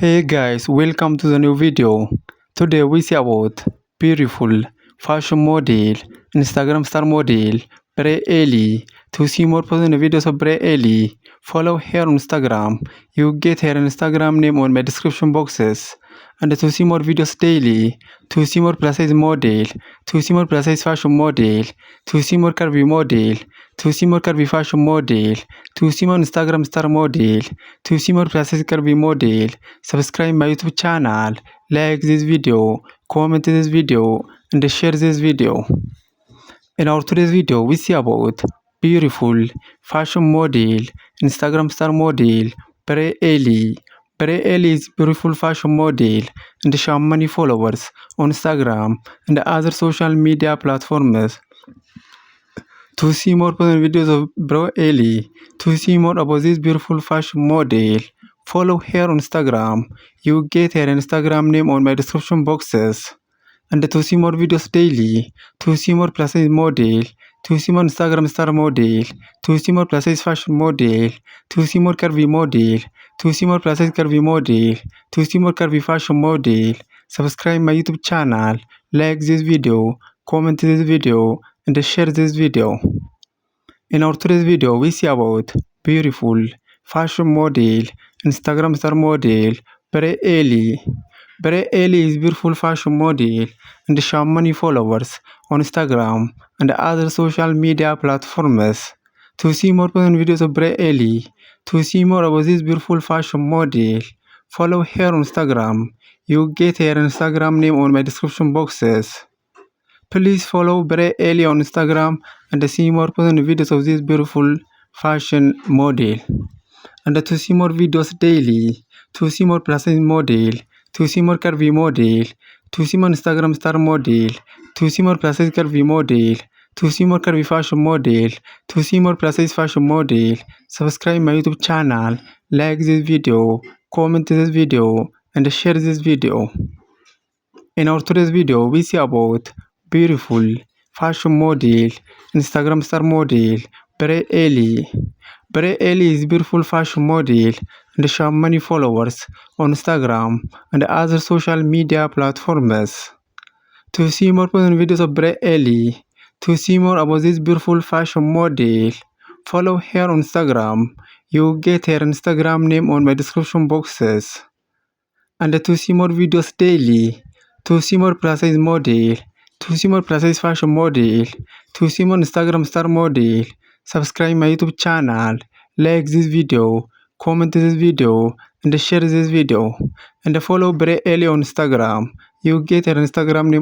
Hey guys, welcome to the new video. Today we see about beautiful fashion model, Instagram star model, Bray Ellie. To see more personal videos of Bray Ellie, follow her on Instagram. You get her Instagram name on my description boxes. And to see more videos daily, to see more plus size model, to see more plus size fashion model, to see more curvy model, to see more curvy fashion model, to see more Instagram star model, to see more plus size curvy model, subscribe my YouTube channel, like this video, comment this video, and share this video. In our today's video, we see about beautiful fashion model, Instagram star model, Bray Ellie. Bray Ellie is beautiful fashion model and she has many followers on Instagram and other social media platforms. To see more personal videos of Bray Ellie, to see more about this beautiful fashion model, follow her on Instagram. You get her Instagram name on my description boxes. And to see more videos daily, to see more plus size model, to see more Instagram star model, to see more plus size fashion model, to see more curvy model, to see more plus size curvy model, to see more curvy fashion model, subscribe my YouTube channel, like this video, comment this video, and share this video. In our today's video, we see about beautiful fashion model, Instagram star model, Bray Ellie. Bray Ellie is beautiful fashion model and she has many followers on Instagram and other social media platforms. To see more personal videos of Bray Ellie, to see more about this beautiful fashion model, follow her on Instagram. You get her Instagram name on my description boxes. Please follow Bray Ellie on Instagram and see more personal videos of this beautiful fashion model. And to see more videos daily, to see more plus size model, to see more curvy model, to see more Instagram star model, to see more plus size curvy model, to see more curvy fashion model, to see more plus size fashion model, subscribe my YouTube channel, like this video, comment this video, and share this video. In our today's video, we see about beautiful fashion model, Instagram star model, Bray Ellie. Bray Ellie is beautiful fashion model and she has many followers on Instagram and other social media platforms. To see more personal videos of Bray Ellie, to see more about this beautiful fashion model, follow her on Instagram. You get her Instagram name on my description boxes. And to see more videos daily, to see more plus size model, to see more plus size fashion model, to see more Instagram star model, subscribe my YouTube channel, like this video, comment this video, and share this video, and follow Bray Ellie on Instagram. You get her Instagram name